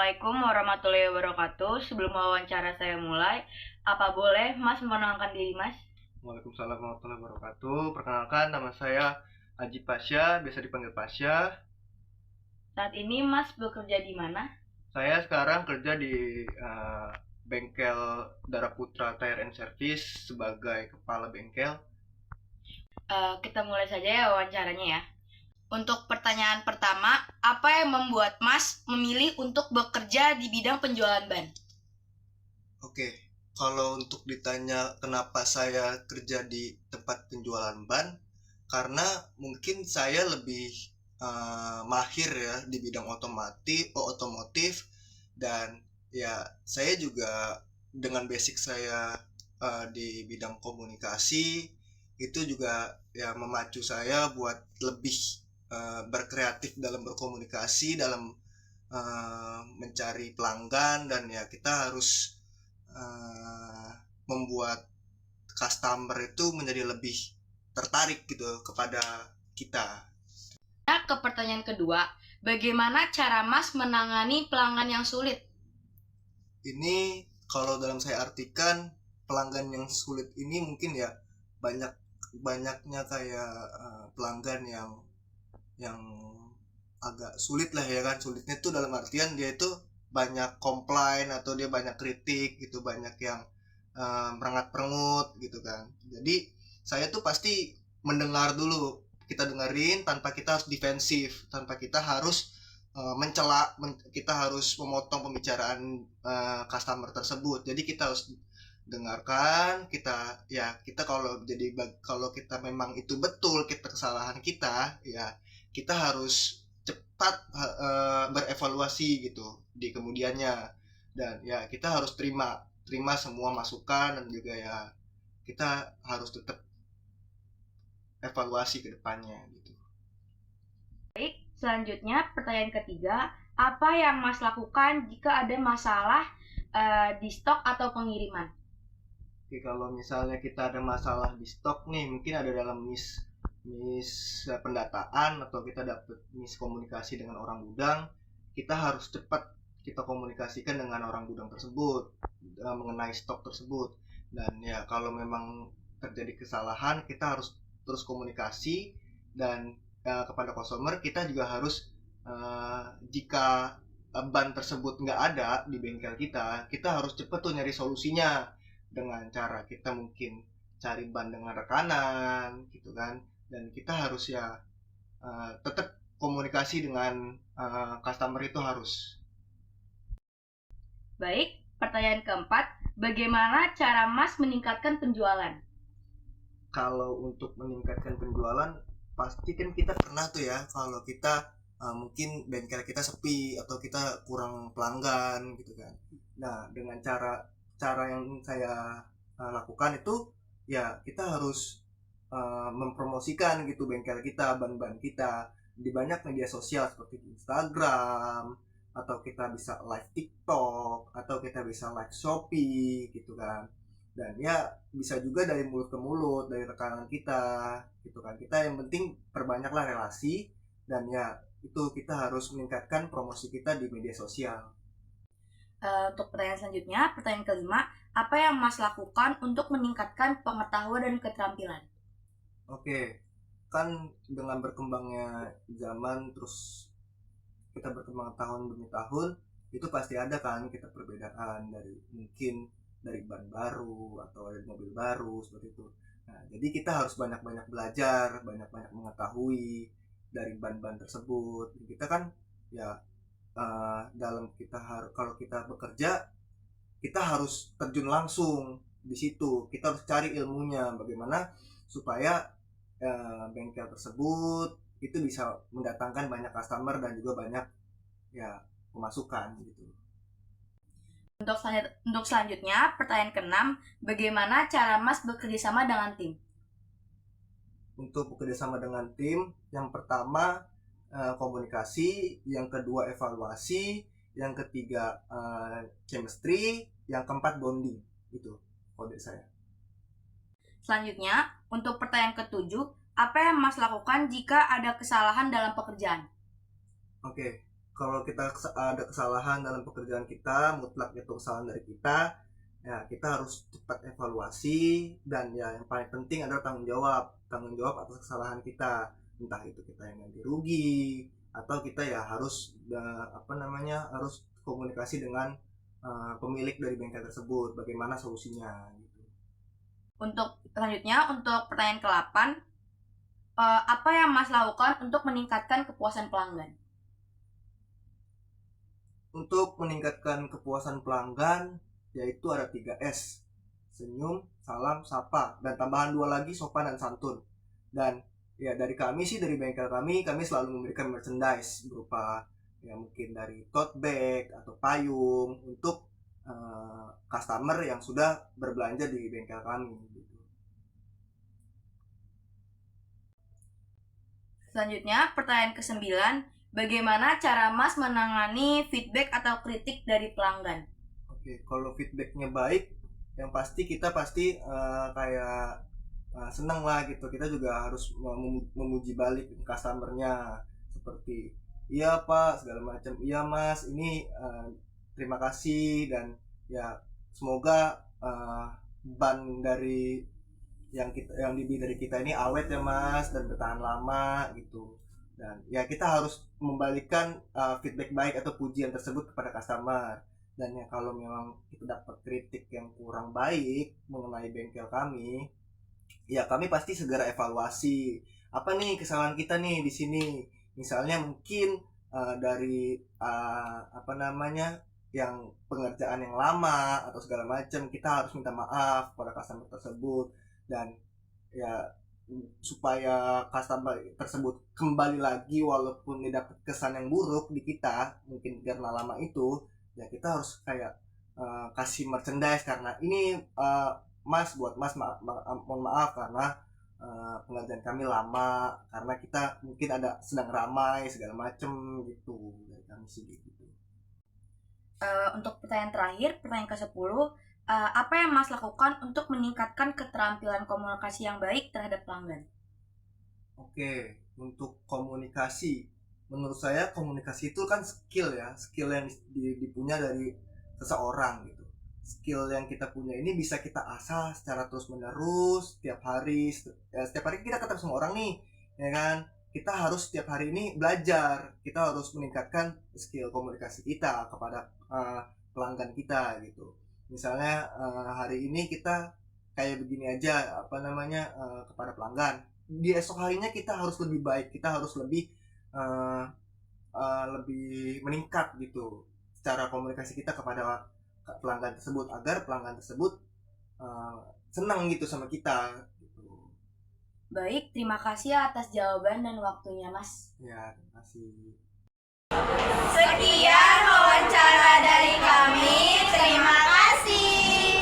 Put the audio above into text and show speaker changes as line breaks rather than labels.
Assalamualaikum warahmatullahi wabarakatuh. Sebelum wawancara saya mulai, apa boleh Mas mengenalkan diri Mas?
Waalaikumsalam warahmatullahi wabarakatuh. Perkenalkan, nama saya Aji Pasya, biasa dipanggil Pasya.
Saat ini Mas bekerja di mana?
Saya sekarang kerja di bengkel Daraputra Tire and Service sebagai kepala bengkel.
Kita mulai saja ya wawancaranya ya. Untuk pertanyaan pertama, apa yang membuat Mas memilih untuk bekerja di bidang penjualan ban?
Oke, kalau untuk ditanya kenapa saya kerja di tempat penjualan ban, karena mungkin saya lebih mahir ya di bidang otomotif, dan ya saya juga dengan basic saya di bidang komunikasi itu juga ya memacu saya buat lebih berkreatif dalam berkomunikasi, dalam mencari pelanggan, dan ya kita harus membuat customer itu menjadi lebih tertarik gitu kepada kita.
Nah, ke pertanyaan kedua, bagaimana cara Mas menangani pelanggan yang sulit?
Ini kalau dalam saya artikan, pelanggan yang sulit ini mungkin ya banyaknya kayak pelanggan yang agak sulit lah ya kan. Sulitnya tuh dalam artian dia itu banyak komplain atau dia banyak kritik gitu, banyak yang merengat-perengut gitu kan. Jadi saya tuh pasti mendengar dulu, kita dengerin tanpa kita harus defensif, tanpa kita harus mencela, kita harus memotong pembicaraan customer tersebut. Jadi kita harus dengarkan, kita kalau kita memang itu betul kita kesalahan kita, ya kita harus cepat berevaluasi gitu di kemudiannya, dan ya kita harus terima terima semua masukan, dan juga ya kita harus tetap evaluasi ke depannya gitu.
Baik, selanjutnya pertanyaan ketiga, apa yang Mas lakukan jika ada masalah di stok atau pengiriman?
Oke, kalau misalnya kita ada masalah di stok nih, mungkin ada dalam mis pendataan, atau kita dapat miskomunikasi dengan orang gudang, kita harus cepat kita komunikasikan dengan orang gudang tersebut mengenai stok tersebut. Dan ya kalau memang terjadi kesalahan, kita harus terus komunikasi, dan kepada customer kita juga harus jika ban tersebut nggak ada di bengkel kita harus cepet tuh nyari solusinya, dengan cara kita mungkin cari ban dengan rekanan gitu kan. Dan kita harus ya tetap komunikasi dengan customer itu harus.
Baik, pertanyaan keempat, bagaimana cara Mas meningkatkan penjualan?
Kalau untuk meningkatkan penjualan, pasti kan kita pernah tuh ya, kalau kita mungkin bengkel kita sepi atau kita kurang pelanggan gitu kan. Nah, dengan cara cara yang saya lakukan itu, ya kita harus mempromosikan gitu bengkel kita, ban-ban kita di banyak media sosial seperti di Instagram, atau kita bisa live TikTok, atau kita bisa live Shopee gitu kan. Dan ya bisa juga dari mulut ke mulut, dari rekanan kita gitu kan. Kita yang penting perbanyaklah relasi, dan ya itu kita harus meningkatkan promosi kita di media sosial.
Untuk pertanyaan selanjutnya, pertanyaan kelima, apa yang Mas lakukan untuk meningkatkan pengetahuan dan keterampilan?
Oke, kan dengan berkembangnya zaman, terus kita berkembang tahun demi tahun, itu pasti ada kan kita perbedaan, dari mungkin dari ban baru atau dari mobil baru seperti itu. Nah, jadi kita harus banyak-banyak belajar, banyak-banyak mengetahui dari ban-ban tersebut. Kita kan ya dalam kita harus, kalau kita bekerja kita harus terjun langsung di situ. Kita harus cari ilmunya bagaimana supaya bengkel tersebut itu bisa mendatangkan banyak customer dan juga banyak ya pemasukan gitu.
Untuk selanjutnya, pertanyaan keenam, bagaimana cara Mas bekerja sama dengan tim?
Untuk bekerja sama dengan tim, yang pertama komunikasi, yang kedua evaluasi, yang ketiga chemistry, yang keempat bonding. Itu kode saya.
Selanjutnya, untuk pertanyaan ketujuh, apa yang Mas lakukan jika ada kesalahan dalam pekerjaan?
Oke, kalau kita ada kesalahan dalam pekerjaan kita, mutlak itu kesalahan dari kita, ya kita harus cepat evaluasi, dan ya yang paling penting adalah tanggung jawab atas kesalahan kita, entah itu kita yang ganti rugi atau kita ya harus harus komunikasi dengan pemilik dari bengkel tersebut, bagaimana solusinya gitu.
Untuk selanjutnya, untuk pertanyaan ke-8, apa yang Mas lakukan untuk meningkatkan kepuasan pelanggan?
Untuk meningkatkan kepuasan pelanggan, yaitu ada 3S: senyum, salam, sapa, dan tambahan 2 lagi, sopan dan santun. Dan ya dari bengkel kami selalu memberikan merchandise berupa ya mungkin dari tote bag atau payung untuk customer yang sudah berbelanja di bengkel kami gitu.
Selanjutnya, pertanyaan ke-9, bagaimana cara Mas menangani feedback atau kritik dari pelanggan?
Oke, kalau feedbacknya baik, yang pasti kita kayak senang lah gitu. Kita juga harus memuji balik customernya, seperti iya Pak, segala macam, iya Mas, ini terima kasih, dan ya semoga ban dari yang dibeli dari kita ini awet ya Mas, dan bertahan lama gitu. Dan ya kita harus membalikan feedback baik atau pujian tersebut kepada customer. Dan ya kalau memang kita dapat kritik yang kurang baik mengenai bengkel kami, ya kami pasti segera evaluasi apa nih kesalahan kita nih di sini. Misalnya mungkin dari yang pengerjaan yang lama atau segala macam, kita harus minta maaf kepada customer tersebut, dan ya supaya customer tersebut kembali lagi walaupun dia dapat kesan yang buruk di kita mungkin karena lama itu, ya kita harus kayak kasih merchandise karena ini Mas, buat Mas, mohon maaf karena pengerjaan kami lama, karena kita mungkin ada sedang ramai segala macem gitu dari kami sih gitu.
Untuk pertanyaan terakhir, pertanyaan ke-10, apa yang Mas lakukan untuk meningkatkan keterampilan komunikasi yang baik terhadap pelanggan?
Oke, untuk komunikasi, menurut saya komunikasi itu kan skill yang dipunya dari seseorang gitu. Skill yang kita punya ini bisa kita asah secara terus menerus setiap hari kita ketemu sama orang nih, ya kan, kita harus setiap hari ini belajar, kita harus meningkatkan skill komunikasi kita kepada pelanggan kita gitu. Misalnya hari ini kita kayak begini aja kepada pelanggan, di esok harinya kita harus lebih baik, kita harus lebih lebih meningkat gitu secara komunikasi kita kepada pelanggan tersebut, agar pelanggan tersebut senang gitu sama kita gitu.
Baik, terima kasih atas jawaban dan waktunya Mas.
Ya, terima kasih.
Sekian wawancara dari kami, terima kasih.